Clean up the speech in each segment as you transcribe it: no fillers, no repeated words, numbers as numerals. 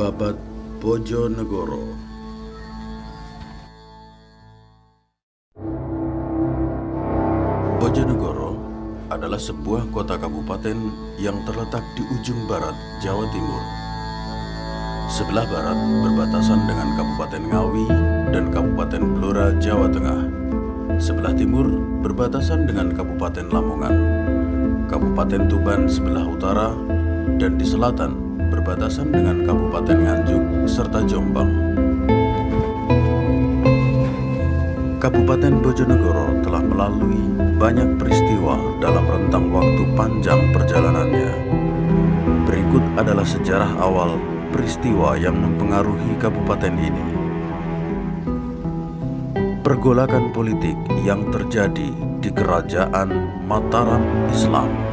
Babat Bojonegoro. Bojonegoro adalah sebuah kota kabupaten yang terletak di ujung barat Jawa Timur. Sebelah barat berbatasan dengan Kabupaten Ngawi dan Kabupaten Blora, Jawa Tengah. Sebelah timur berbatasan dengan Kabupaten Lamongan, Kabupaten Tuban sebelah utara, dan di selatan berbatasan dengan Kabupaten Nganjuk serta Jombang. Kabupaten Bojonegoro telah melalui banyak peristiwa dalam rentang waktu panjang perjalanannya. Berikut adalah sejarah awal peristiwa yang mempengaruhi kabupaten ini. Pergolakan politik yang terjadi di Kerajaan Mataram Islam.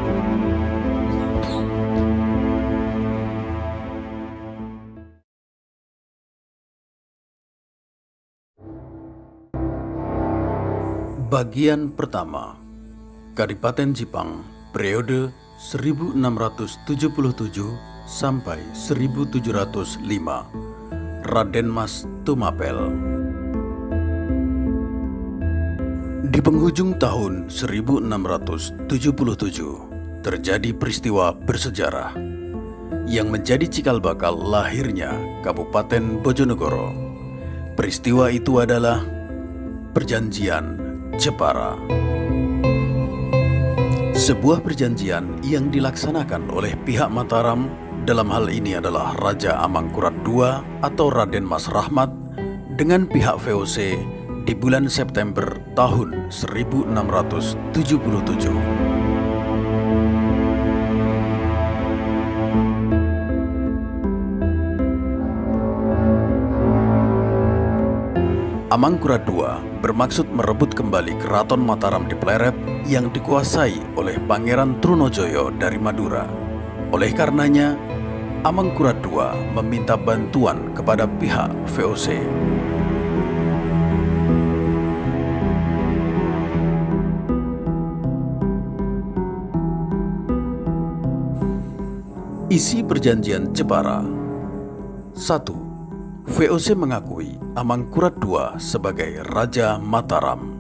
Bagian pertama, Kadipaten Jipang periode 1677 sampai 1705, Raden Mas Tumapel. Di penghujung tahun 1677 terjadi peristiwa bersejarah yang menjadi cikal bakal lahirnya Kabupaten Bojonegoro. Peristiwa itu adalah Perjanjian Jepara. Sebuah perjanjian yang dilaksanakan oleh pihak Mataram, dalam hal ini adalah Raja Amangkurat II atau Raden Mas Rahmat, dengan pihak VOC di bulan September tahun 1677. Amangkurat II bermaksud merebut kembali Keraton Mataram di Pleret yang dikuasai oleh Pangeran Trunojoyo dari Madura. Oleh karenanya, Amangkurat II meminta bantuan kepada pihak VOC. Isi Perjanjian Jepara. 1. VOC mengakui Amangkurat II sebagai Raja Mataram.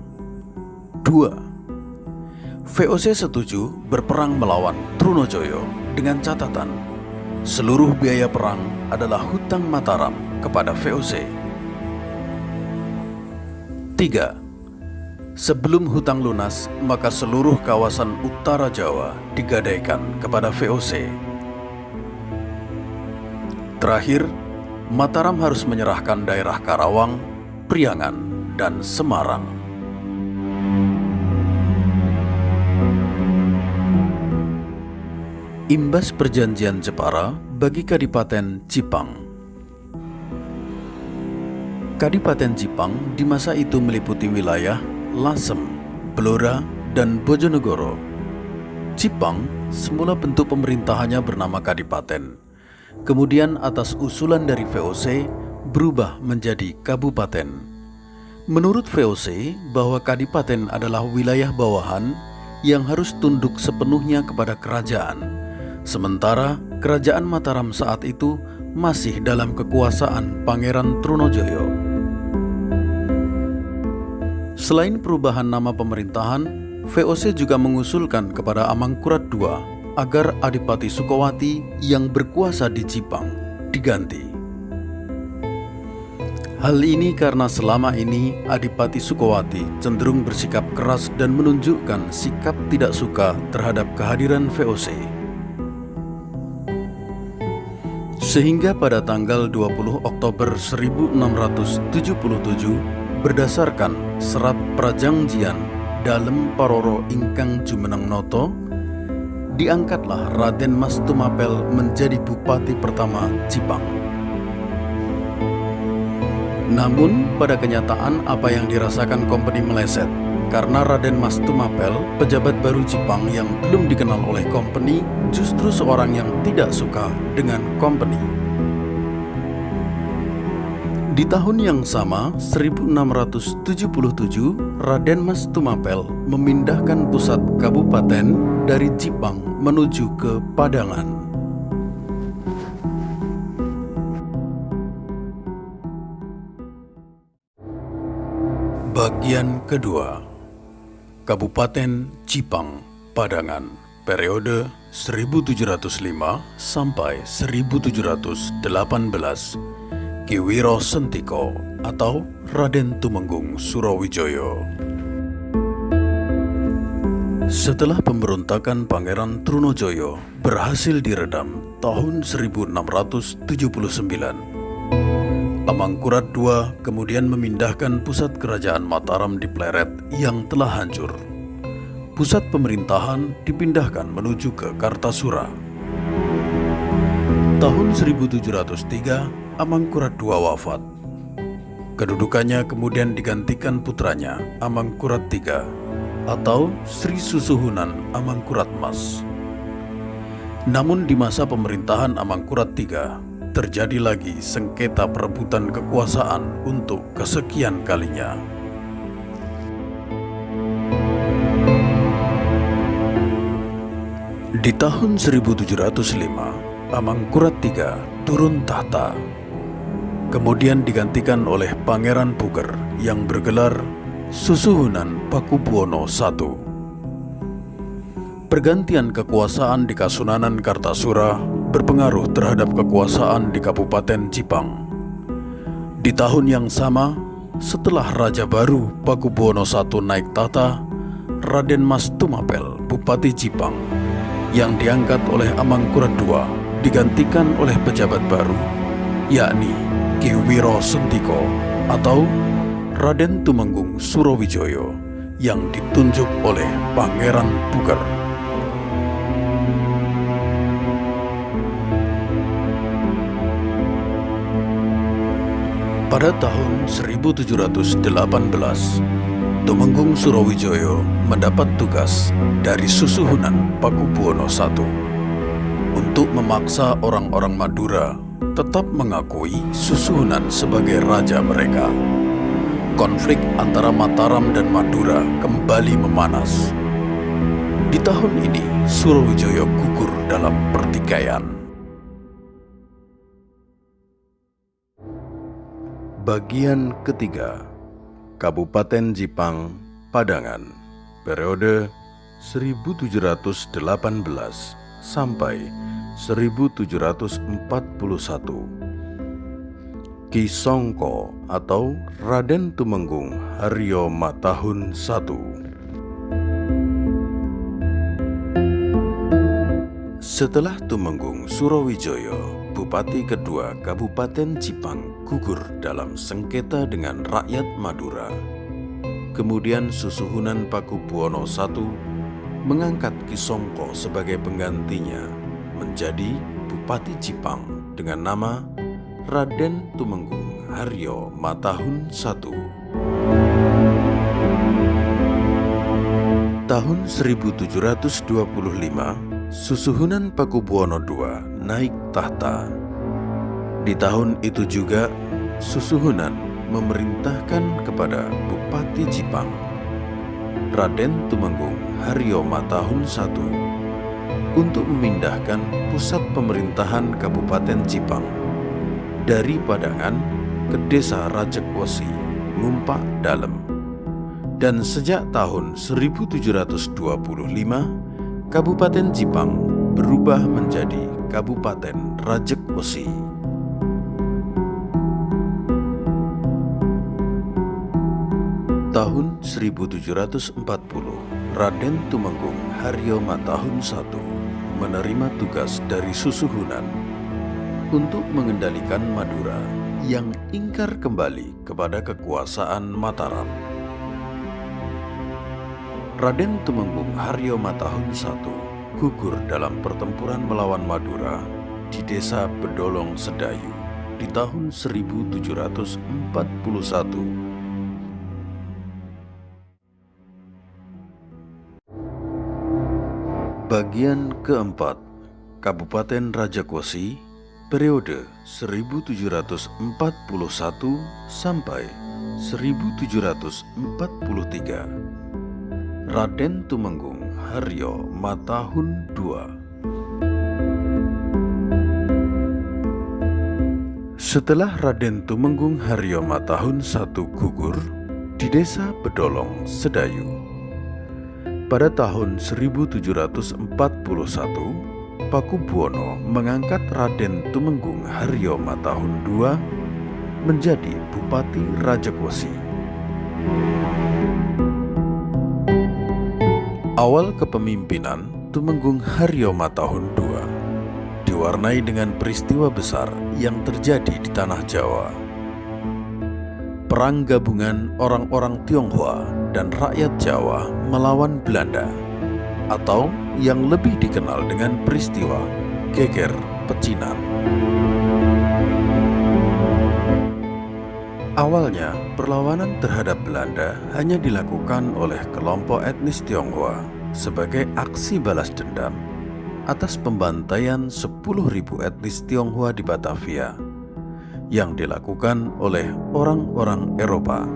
2. VOC setuju berperang melawan Trunojoyo dengan catatan seluruh biaya perang adalah hutang Mataram kepada VOC. 3. Sebelum hutang lunas, maka seluruh kawasan utara Jawa digadaikan kepada VOC. Terakhir, Mataram harus menyerahkan daerah Karawang, Priangan, dan Semarang. Imbas Perjanjian Jepara bagi Kadipaten Jipang. Kadipaten Jipang di masa itu meliputi wilayah Lasem, Blora, dan Bojonegoro. Jipang semula bentuk pemerintahannya bernama Kadipaten. Kemudian atas usulan dari VOC berubah menjadi kabupaten. Menurut VOC bahwa kadipaten adalah wilayah bawahan yang harus tunduk sepenuhnya kepada kerajaan. Sementara kerajaan Mataram saat itu masih dalam kekuasaan Pangeran Trunojoyo. Selain perubahan nama pemerintahan, VOC juga mengusulkan kepada Amangkurat II agar Adipati Sukowati yang berkuasa di Jipang diganti. Hal ini karena selama ini Adipati Sukowati cenderung bersikap keras dan menunjukkan sikap tidak suka terhadap kehadiran VOC. Sehingga pada tanggal 20 Oktober 1677 berdasarkan Serat Prajangjian Dalem Paroro Ingkang Jumeneng Noto, diangkatlah Raden Mas Tumapel menjadi bupati pertama Jipang. Namun pada kenyataan apa yang dirasakan Kompeni meleset, karena Raden Mas Tumapel, pejabat baru Jipang yang belum dikenal oleh Kompeni, justru seorang yang tidak suka dengan Kompeni. Di tahun yang sama, 1677, Raden Mas Tumapel memindahkan pusat kabupaten dari Jipang menuju ke Padangan. Bagian kedua. Kabupaten Cipang, Padangan, periode 1705 sampai 1718. Ki Wiro Sentiko atau Raden Tumenggung Surowijoyo. Setelah pemberontakan Pangeran Trunojoyo berhasil diredam tahun 1679, Amangkurat II kemudian memindahkan pusat kerajaan Mataram di Pleret yang telah hancur. Pusat pemerintahan dipindahkan menuju ke Kartasura. Tahun 1703, Amangkurat II wafat. Kedudukannya kemudian digantikan putranya, Amangkurat III, atau Sri Susuhunan Amangkurat Mas. Namun di masa pemerintahan Amangkurat III, terjadi lagi sengketa perebutan kekuasaan untuk kesekian kalinya. Di tahun 1705, Amangkurat III turun tahta. Kemudian digantikan oleh Pangeran Puger yang bergelar Susuhunan Pakubuwono I. Pergantian kekuasaan di Kasunanan Kartasura berpengaruh terhadap kekuasaan di Kabupaten Cipang. Di tahun yang sama, setelah Raja baru Pakubuwono I naik tahta, Raden Mas Tumapel, Bupati Cipang, yang diangkat oleh Amangkurat II, digantikan oleh pejabat baru, yakni Ki Wiro Sentiko atau Raden Tumenggung Surowijoyo, yang ditunjuk oleh Pangeran Puger. Pada tahun 1718, Tumenggung Surowijoyo mendapat tugas dari Susuhunan Pakubuwono I untuk memaksa orang-orang Madura tetap mengakui Susuhunan sebagai raja mereka. Konflik antara Mataram dan Madura kembali memanas. Di tahun ini, Surowijoyo gugur dalam pertikaian. Bagian ketiga. Kabupaten Cipang, Padangan, periode 1718 sampai 1741. Ki Songko atau Raden Tumenggung Haryo Matahun I. Setelah Tumenggung Surowijoyo, Bupati kedua Kabupaten Cipang, gugur dalam sengketa dengan rakyat Madura, kemudian Susuhunan Pakubuwono I mengangkat Ki Songko sebagai penggantinya menjadi Bupati Cipang dengan nama Raden Tumenggung Haryo Matahun I. Tahun 1725, Susuhunan Pakubuwono II naik tahta. Di tahun itu juga, Susuhunan memerintahkan kepada Bupati Cipang, Raden Tumenggung Haryo Matahun I, untuk memindahkan pusat pemerintahan Kabupaten Cipang dari Padangan ke Desa Rajekwesi, Ngumpak Dalem. Dan sejak tahun 1725, Kabupaten Cipang berubah menjadi Kabupaten Rajekwesi. Tahun 1740, Raden Tumenggung Haryo Matahun I menerima tugas dari Susuhunan untuk mengendalikan Madura yang ingkar kembali kepada kekuasaan Mataram. Raden Tumenggung Haryo Matahun I gugur dalam pertempuran melawan Madura di Desa Bedolong Sedayu di tahun 1741. Bagian keempat. Kabupaten Rajekwesi, periode 1741 sampai 1743. Raden Tumenggung Haryo Matahun II. Setelah Raden Tumenggung Haryo Matahun I gugur, di desa Bedolong, Sedayu. Pada tahun 1741, Pakubuwono mengangkat Raden Tumenggung Haryo Matahun II menjadi Bupati Rajakosi. Awal kepemimpinan Tumenggung Haryo Matahun II diwarnai dengan peristiwa besar yang terjadi di tanah Jawa. Perang gabungan orang-orang Tionghoa dan rakyat Jawa melawan Belanda, atau yang lebih dikenal dengan peristiwa Geger Pecinan. Awalnya, perlawanan terhadap Belanda hanya dilakukan oleh kelompok etnis Tionghoa sebagai aksi balas dendam atas pembantaian 10.000 etnis Tionghoa di Batavia yang dilakukan oleh orang-orang Eropa.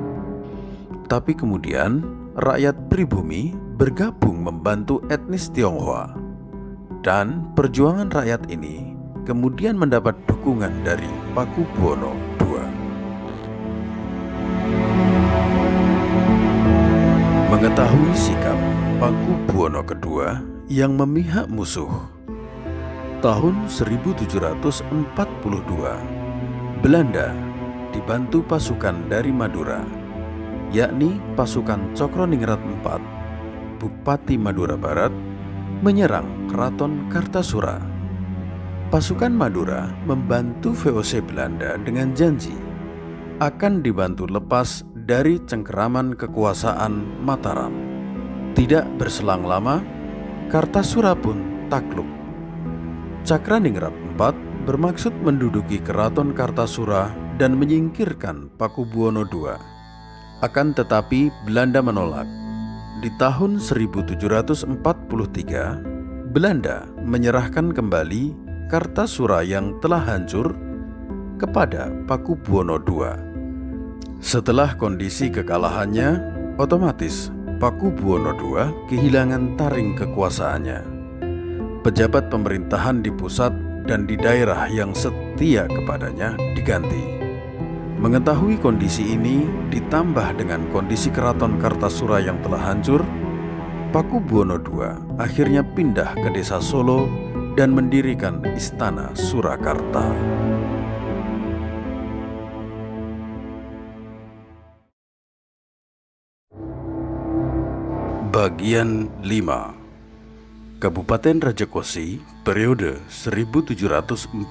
Tapi kemudian rakyat pribumi bergabung membantu etnis Tionghoa, dan perjuangan rakyat ini kemudian mendapat dukungan dari Pakubuwono II. Mengetahui sikap Pakubuwono II yang memihak musuh, tahun 1742 Belanda dibantu pasukan dari Madura, yakni pasukan Cokroningrat IV, Bupati Madura Barat, menyerang Keraton Kartasura. Pasukan Madura membantu VOC Belanda dengan janji akan dibantu lepas dari cengkeraman kekuasaan Mataram. Tidak berselang lama, Kartasura pun takluk. Cakraningrat IV bermaksud menduduki Keraton Kartasura dan menyingkirkan Pakubuwono II. Akan tetapi Belanda menolak. Di tahun 1743, Belanda menyerahkan kembali Kartasura yang telah hancur kepada Pakubuwono II. Setelah kondisi kekalahannya, otomatis Pakubuwono II kehilangan taring kekuasaannya. Pejabat pemerintahan di pusat dan di daerah yang setia kepadanya diganti. Mengetahui kondisi ini ditambah dengan kondisi Keraton Kartasura yang telah hancur, Pakubuwono II akhirnya pindah ke desa Solo dan mendirikan Istana Surakarta. Bagian 5. Kabupaten Rajakosi periode 1743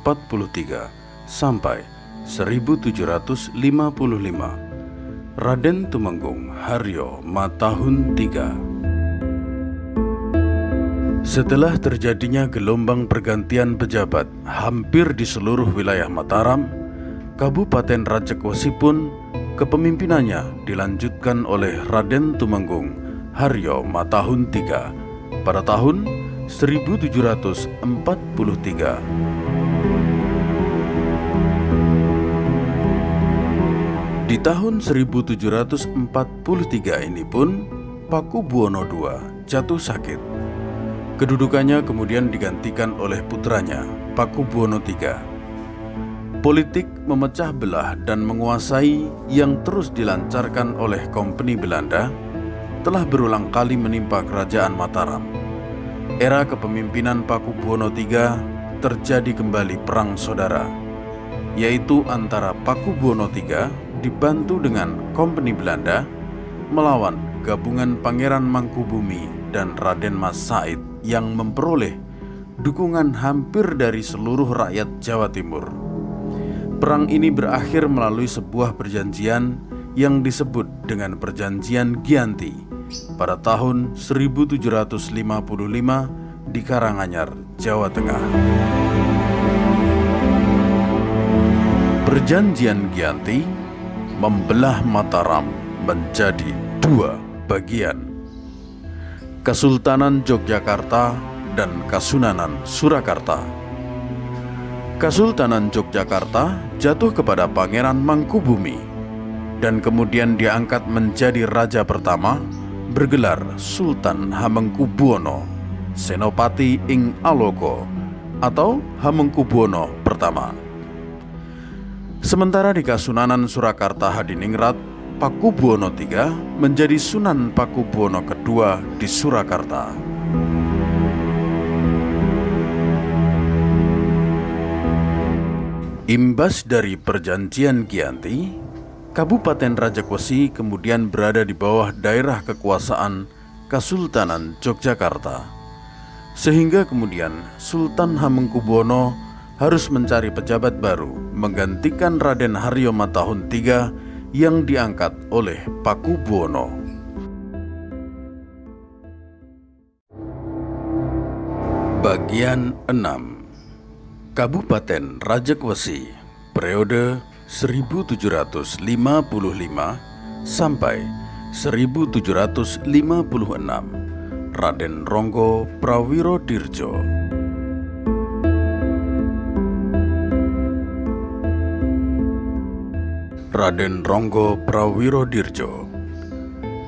sampai 1755. Raden Tumenggung Haryo Matahun III. Setelah terjadinya gelombang pergantian pejabat hampir di seluruh wilayah Mataram, Kabupaten Rajakosi pun kepemimpinannya dilanjutkan oleh Raden Tumenggung Haryo Matahun III pada tahun 1743. Di tahun 1743 ini pun Pakubuwono II jatuh sakit. Kedudukannya kemudian digantikan oleh putranya, Pakubuwono III. Politik memecah belah dan menguasai yang terus dilancarkan oleh Kompeni Belanda telah berulang kali menimpa kerajaan Mataram. Era kepemimpinan Pakubuwono III terjadi kembali perang saudara, yaitu antara Pakubuwono III dibantu dengan Kompeni Belanda melawan gabungan Pangeran Mangkubumi dan Raden Mas Said yang memperoleh dukungan hampir dari seluruh rakyat Jawa Timur. Perang ini berakhir melalui sebuah perjanjian yang disebut dengan Perjanjian Giyanti pada tahun 1755 di Karanganyar, Jawa Tengah. Perjanjian Giyanti membelah Mataram menjadi dua bagian, Kesultanan Yogyakarta dan Kasunanan Surakarta. Kesultanan Yogyakarta jatuh kepada Pangeran Mangkubumi dan kemudian diangkat menjadi raja pertama bergelar Sultan Hamengkubuwono Senopati ing Aloka atau Hamengkubuwono pertama. Sementara di Kasunanan Surakarta Hadiningrat, Pakubuwono III menjadi Sunan Pakubuwono II di Surakarta. Imbas dari Perjanjian Giyanti, Kabupaten Rajakwesi kemudian berada di bawah daerah kekuasaan Kasultanan Yogyakarta, sehingga kemudian Sultan Hamengkubuwono harus mencari pejabat baru menggantikan Raden Haryo Matahun III yang diangkat oleh Pakubuwono. Bagian 6. Kabupaten Rajakwesi periode 1755 sampai 1756. Raden Ronggo Prawirodirjo. Raden Ronggo Prawirodirjo.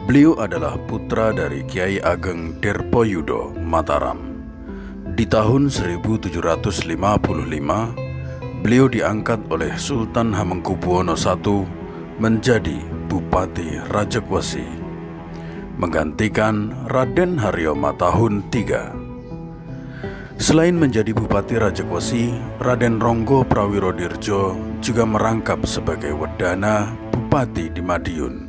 Beliau adalah putra dari Kiai Ageng Derpoyudo Mataram. Di tahun 1755, beliau diangkat oleh Sultan Hamengkubuwono I menjadi Bupati Rajakwesi, menggantikan Raden Haryo Matahun III. Selain menjadi Bupati Rajakwesi, Raden Ronggo Prawirodirjo juga merangkap sebagai Wedana Bupati di Madiun.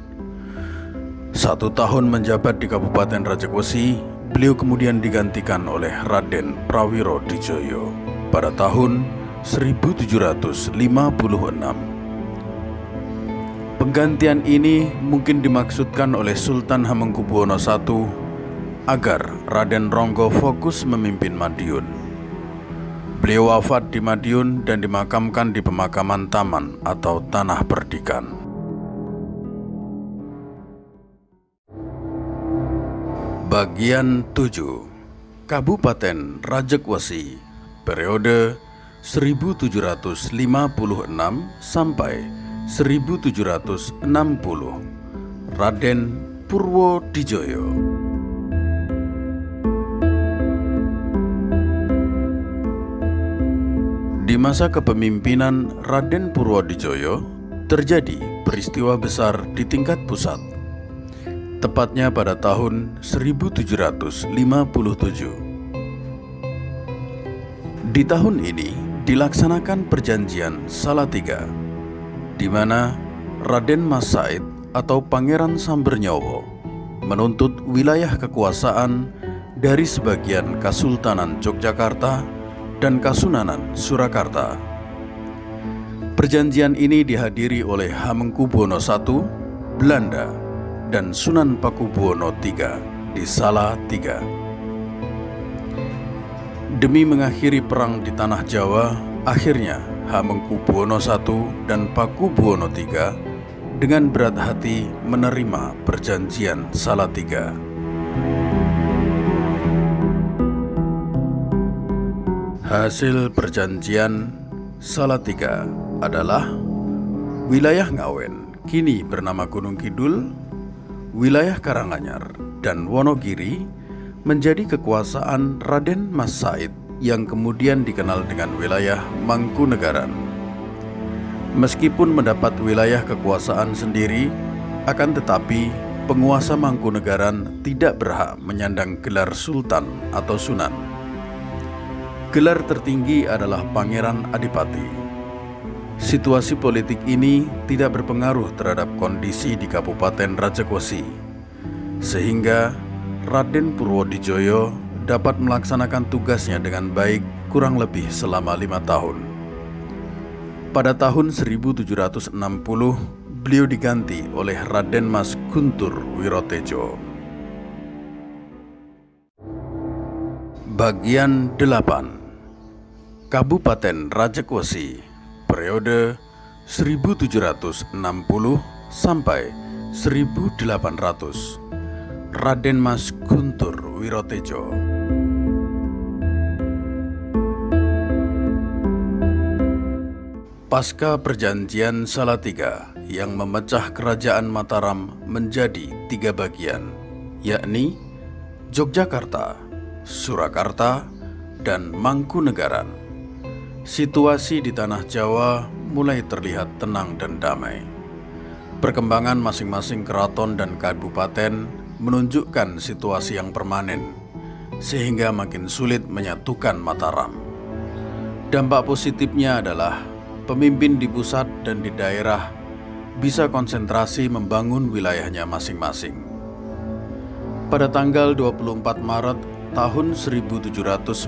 1 tahun menjabat di Kabupaten Rajakwesi, beliau kemudian digantikan oleh Raden Prawirodjoyo pada tahun 1756. Penggantian ini mungkin dimaksudkan oleh Sultan Hamengkubuwono I agar Raden Ronggo fokus memimpin Madiun. Beliau wafat di Madiun dan dimakamkan di pemakaman taman atau tanah perdikan. Bagian 7. Kabupaten Rajakwesi periode 1756 sampai 1760. Raden Purwodjoyo. Di masa kepemimpinan Raden Purwodjoyo terjadi peristiwa besar di tingkat pusat, tepatnya pada tahun 1757. Di tahun ini dilaksanakan Perjanjian Salatiga, di mana Raden Mas Said atau Pangeran Sambernyowo menuntut wilayah kekuasaan dari sebagian Kasultanan Yogyakarta dan Kasunanan Surakarta. Perjanjian ini dihadiri oleh Hamengkubuwono I, Belanda, dan Sunan Pakubuwono III di Salatiga. Demi mengakhiri perang di tanah Jawa, akhirnya Hamengkubuwono I dan Pakubuwono III dengan berat hati menerima Perjanjian Salatiga. Hasil Perjanjian Salatiga adalah wilayah Ngawen, kini bernama Gunung Kidul, wilayah Karanganyar dan Wonogiri menjadi kekuasaan Raden Mas Said yang kemudian dikenal dengan wilayah Mangkunegaran. Meskipun mendapat wilayah kekuasaan sendiri, akan tetapi penguasa Mangkunegaran tidak berhak menyandang gelar Sultan atau Sunan. Gelar tertinggi adalah Pangeran Adipati. Situasi politik ini tidak berpengaruh terhadap kondisi di Kabupaten Rajakwesi, sehingga Raden Purwodjoyo dapat melaksanakan tugasnya dengan baik kurang lebih selama 5 tahun. Pada tahun 1760, beliau diganti oleh Raden Mas Guntur Wirotejo. Bagian 8. Kabupaten Rajakwesi periode 1760 sampai 1800. Raden Mas Guntur Wirotejo. Pasca Perjanjian Salatiga yang memecah Kerajaan Mataram menjadi 3 bagian, yakni Yogyakarta, Surakarta, dan Mangkunegaran. Situasi di tanah Jawa mulai terlihat tenang dan damai. Perkembangan masing-masing keraton dan kabupaten menunjukkan situasi yang permanen, sehingga makin sulit menyatukan Mataram. Dampak positifnya adalah pemimpin di pusat dan di daerah bisa konsentrasi membangun wilayahnya masing-masing. Pada tanggal 24 Maret tahun 1792,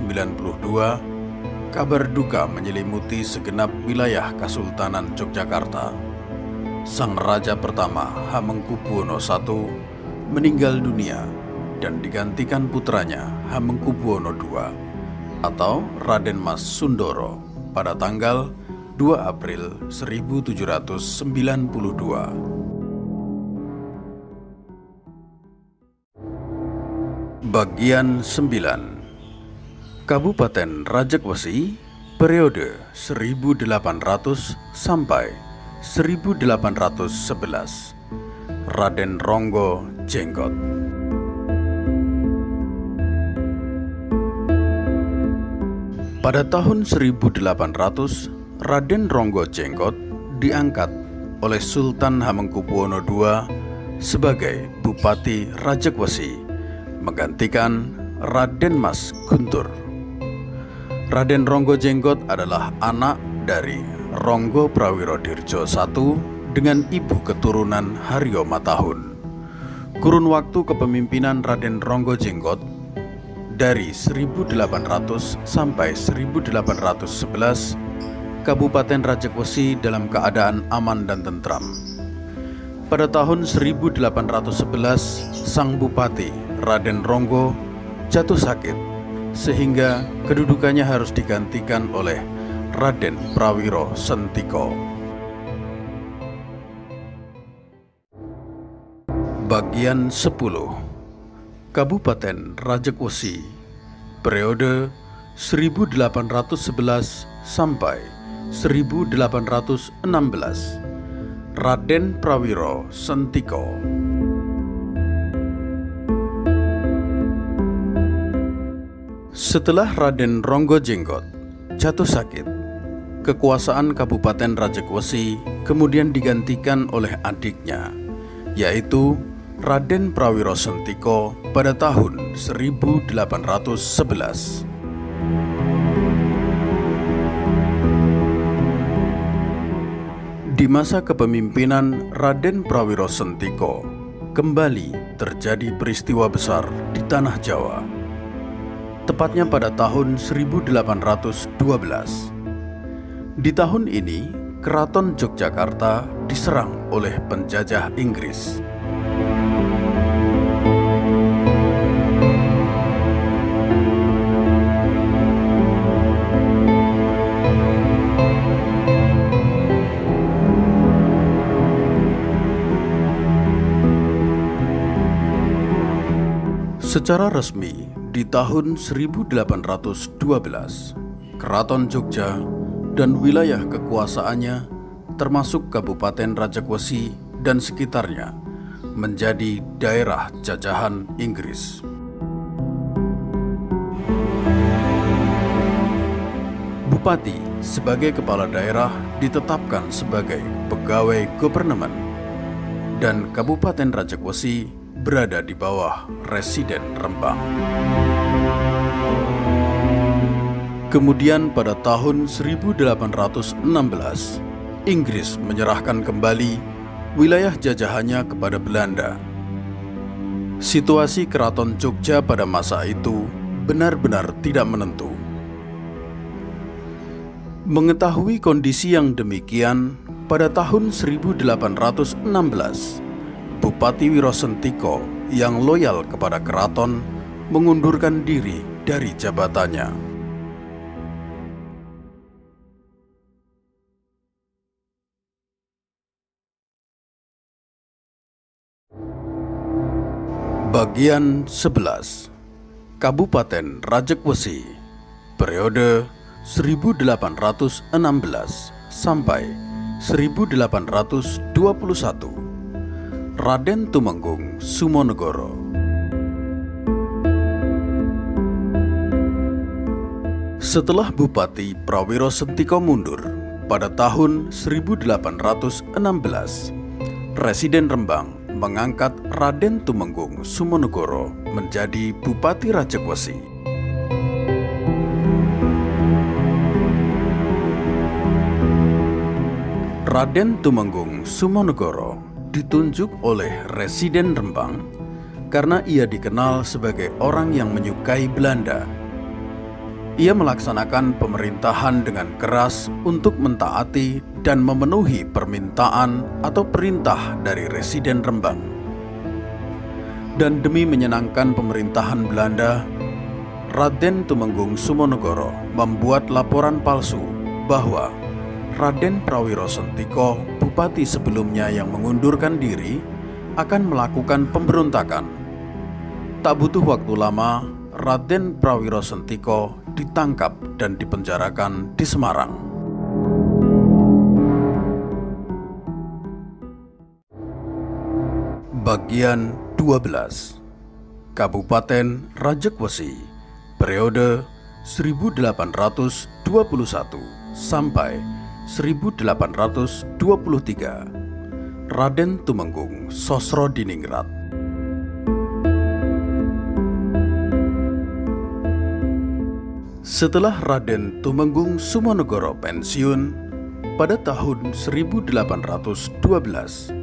kabar duka menyelimuti segenap wilayah Kesultanan Yogyakarta. Sang Raja pertama Hamengkubuwono I meninggal dunia dan digantikan putranya Hamengkubuwono II atau Raden Mas Sundoro pada tanggal 2 April 1792. Bagian 9. Kabupaten Rajakwesi periode 1800 sampai 1811. Raden Ronggo Jenggot. Pada tahun 1800, Raden Ronggo Jenggot diangkat oleh Sultan Hamengkubuwono II sebagai Bupati Rajakwesi, menggantikan Raden Mas Guntur. Raden Ronggo Jenggot adalah anak dari Ronggo Prawirodirjo I dengan ibu keturunan Haryo Matahun. Kurun waktu kepemimpinan Raden Ronggo Jenggot dari 1800 sampai 1811, Kabupaten Rajakwesi dalam keadaan aman dan tentram. Pada tahun 1811, sang bupati Raden Ronggo jatuh sakit sehingga kedudukannya harus digantikan oleh Raden Prawiro Sentiko. Bagian 10. Kabupaten Rajakwesi periode 1811 sampai 1816. Raden Prawiro Sentiko. Setelah Raden Ronggo Jenggot jatuh sakit, kekuasaan Kabupaten Rajakwesi kemudian digantikan oleh adiknya, yaitu Raden Prawiro Sentiko pada tahun 1811. Di masa kepemimpinan Raden Prawiro Sentiko, kembali terjadi peristiwa besar di tanah Jawa. Tepatnya pada tahun 1812. Di tahun ini, Keraton Yogyakarta diserang oleh penjajah Inggris. Secara resmi, di tahun 1812, Keraton Jogja dan wilayah kekuasaannya, termasuk Kabupaten Rajakwesi dan sekitarnya, menjadi daerah jajahan Inggris. Bupati sebagai kepala daerah ditetapkan sebagai pegawai government, dan Kabupaten Rajakwesi berada di bawah Residen Rembang. Kemudian pada tahun 1816, Inggris menyerahkan kembali wilayah jajahannya kepada Belanda. Situasi Keraton Jogja pada masa itu benar-benar tidak menentu. Mengetahui kondisi yang demikian, pada tahun 1816, Bupati Wiro Sentiko yang loyal kepada keraton mengundurkan diri dari jabatannya. Bagian 11. Kabupaten Rajakwesi periode 1816 sampai 1821. Raden Tumenggung Sumonegoro. Setelah Bupati Prawiro Sentiko mundur pada tahun 1816, Residen Rembang mengangkat Raden Tumenggung Sumonegoro menjadi Bupati Rajegwesi. Raden Tumenggung Sumonegoro ditunjuk oleh Residen Rembang karena ia dikenal sebagai orang yang menyukai Belanda. Ia melaksanakan pemerintahan dengan keras untuk mentaati dan memenuhi permintaan atau perintah dari Residen Rembang. Dan demi menyenangkan pemerintahan Belanda, Raden Tumenggung Sumonegoro membuat laporan palsu bahwa Raden Prawiro Sentiko, bupati sebelumnya yang mengundurkan diri, akan melakukan pemberontakan. Tak butuh waktu lama, Raden Prawiro Sentiko ditangkap dan dipenjarakan di Semarang. Bagian 12. Kabupaten Rajegwesi periode 1821 sampai 1823. Raden Tumenggung Sosrodiningrat. Setelah Raden Tumenggung Sumonegoro pensiun pada tahun 1812,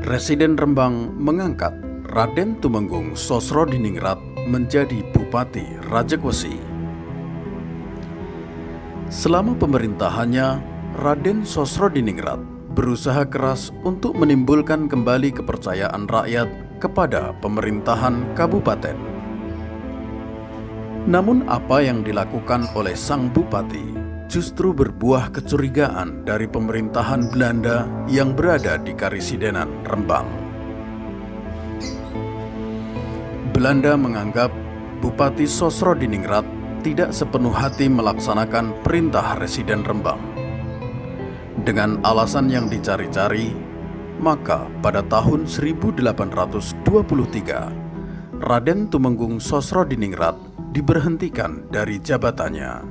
Residen Rembang mengangkat Raden Tumenggung Sosrodiningrat menjadi Bupati Rajegwesi. Selama pemerintahannya, Raden Sosrodiningrat berusaha keras untuk menimbulkan kembali kepercayaan rakyat kepada pemerintahan kabupaten. Namun apa yang dilakukan oleh sang bupati justru berbuah kecurigaan dari pemerintahan Belanda yang berada di Karisidenan Rembang. Belanda menganggap Bupati Sosrodiningrat tidak sepenuh hati melaksanakan perintah Residen Rembang. Dengan alasan yang dicari-cari, maka pada tahun 1823, Raden Tumenggung Sosrodiningrat diberhentikan dari jabatannya.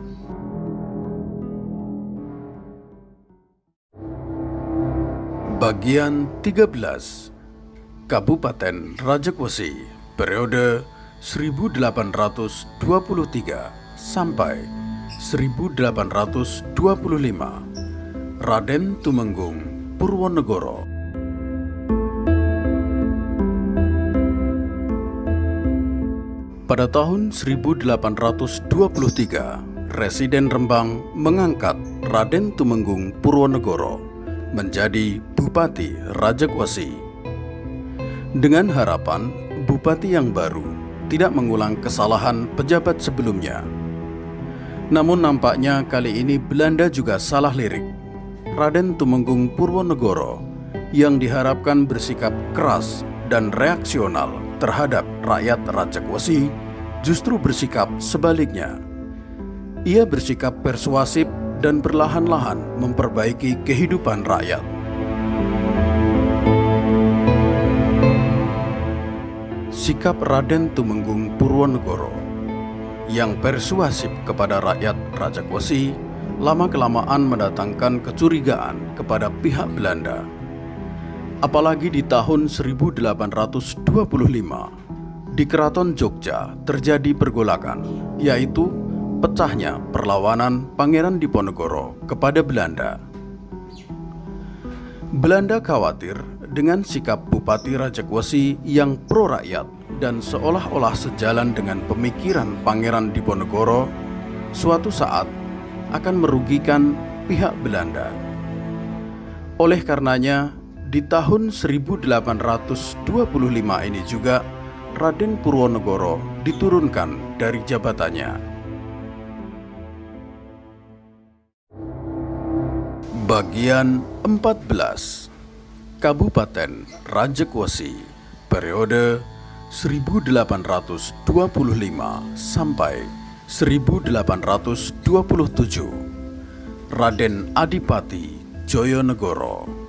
Bagian 13. Kabupaten Rajegwesi periode 1823 sampai 1825. Raden Tumenggung Purwonegoro. Pada tahun 1823, Residen Rembang mengangkat Raden Tumenggung Purwonegoro menjadi Bupati Rajegwesi. Dengan harapan bupati yang baru tidak mengulang kesalahan pejabat sebelumnya. Namun nampaknya kali ini Belanda juga salah lirik. Raden Tumenggung Purwonegoro yang diharapkan bersikap keras dan reaksional terhadap rakyat Rajegwesi justru bersikap sebaliknya. Ia bersikap persuasif dan perlahan-lahan memperbaiki kehidupan rakyat. Sikap Raden Tumenggung Purwonegoro yang persuasif kepada rakyat Rajegwesi lama-kelamaan mendatangkan kecurigaan kepada pihak Belanda. Apalagi di tahun 1825, di Keraton Jogja terjadi pergolakan, yaitu pecahnya perlawanan Pangeran Diponegoro kepada Belanda. Belanda khawatir dengan sikap Bupati Rajegwesi yang pro-rakyat dan seolah-olah sejalan dengan pemikiran Pangeran Diponegoro, suatu saat akan merugikan pihak Belanda. Oleh karenanya, di tahun 1825 ini juga Raden Purwonegoro diturunkan dari jabatannya. Bagian 14. Kabupaten Rajegwesi periode 1825 sampai 1827. Raden Adipati Joyonegoro.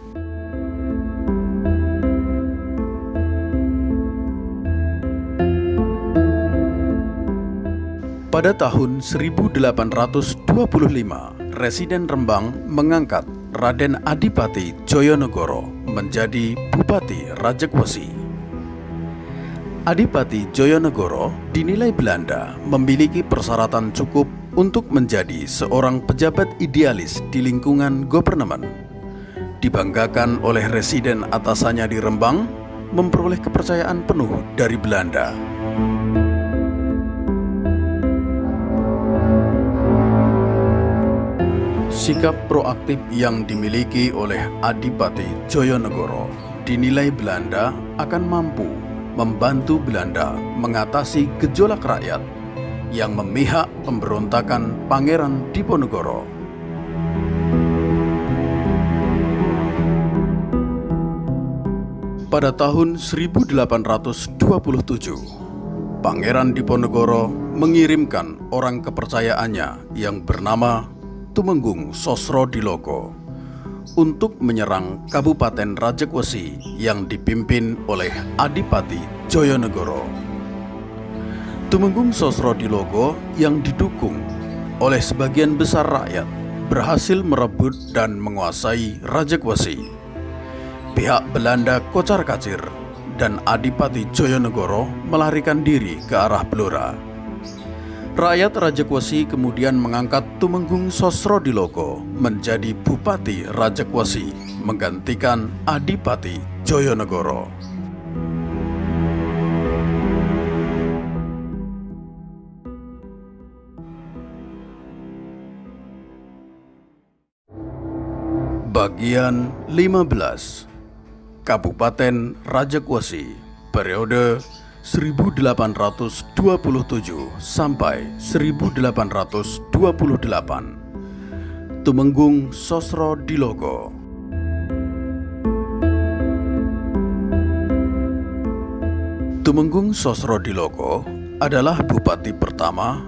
Pada tahun 1825, Residen Rembang mengangkat Raden Adipati Joyonegoro menjadi Bupati Rajakwesi. Adipati Joyonegoro dinilai Belanda memiliki persyaratan cukup untuk menjadi seorang pejabat idealis di lingkungan government. Dibanggakan oleh residen atasannya di Rembang, memperoleh kepercayaan penuh dari Belanda. Sikap proaktif yang dimiliki oleh Adipati Joyonegoro dinilai Belanda akan mampu membantu Belanda mengatasi gejolak rakyat yang memihak pemberontakan Pangeran Diponegoro. Pada tahun 1827, Pangeran Diponegoro mengirimkan orang kepercayaannya yang bernama Tumenggung Sosrodiloko untuk menyerang Kabupaten Rajakwesi yang dipimpin oleh Adipati Joyonegoro. Tumenggung Sosrodiloko yang didukung oleh sebagian besar rakyat berhasil merebut dan menguasai Rajakwesi. Pihak Belanda kocar-kacir dan Adipati Joyonegoro melarikan diri ke arah Blora. Rakyat Rajakwesi kemudian mengangkat Tumenggung Sosrodiloko menjadi Bupati Rajakwesi, menggantikan Adipati Joyonegoro. Bagian 15. Kabupaten Rajakwesi periode 1827 sampai 1828. Tumenggung Sosrodiloko. Tumenggung Sosrodiloko adalah bupati pertama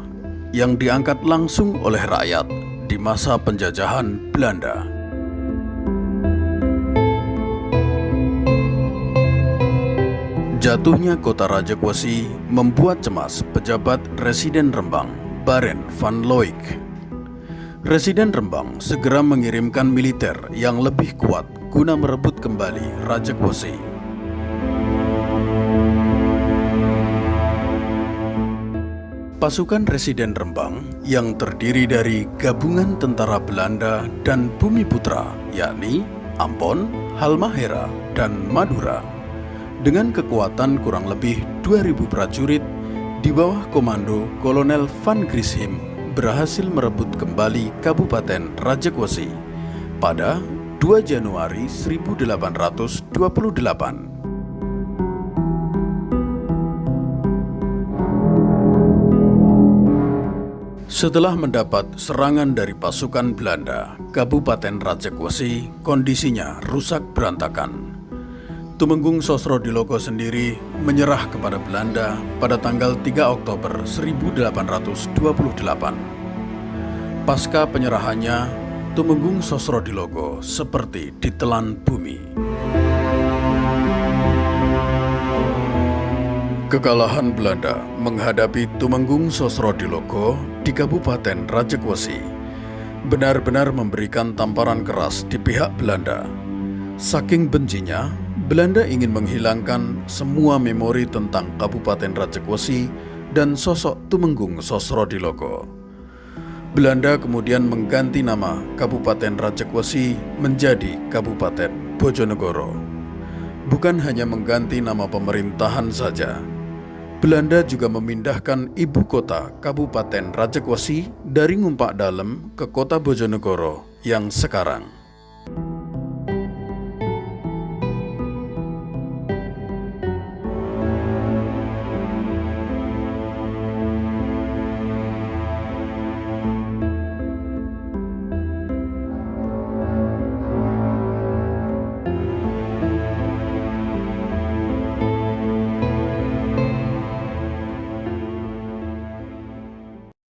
yang diangkat langsung oleh rakyat di masa penjajahan Belanda. Jatuhnya kota Rajakwesi membuat cemas pejabat Residen Rembang, Baren van Looik. Residen Rembang segera mengirimkan militer yang lebih kuat guna merebut kembali Rajakwesi. Pasukan Residen Rembang yang terdiri dari gabungan tentara Belanda dan Bumiputra, yakni Ampon, Halmahera, dan Madura, dengan kekuatan kurang lebih 2.000 prajurit di bawah komando Kolonel Van Grishem berhasil merebut kembali Kabupaten Rajakwesi pada 2 Januari 1828. Setelah mendapat serangan dari pasukan Belanda, Kabupaten Rajakwesi kondisinya rusak berantakan. Tumenggung Sosrodiloko sendiri menyerah kepada Belanda pada tanggal 3 Oktober 1828. Pasca penyerahannya, Tumenggung Sosrodiloko seperti ditelan bumi. Kekalahan Belanda menghadapi Tumenggung Sosrodiloko di Kabupaten Rajakwesi benar-benar memberikan tamparan keras di pihak Belanda. Saking bencinya, Belanda ingin menghilangkan semua memori tentang Kabupaten Rajakwesi dan sosok Tumenggung Sosrodiloko. Belanda kemudian mengganti nama Kabupaten Rajakwesi menjadi Kabupaten Bojonegoro. Bukan hanya mengganti nama pemerintahan saja, Belanda juga memindahkan ibu kota Kabupaten Rajakwesi dari Ngumpak Dalem ke kota Bojonegoro yang sekarang.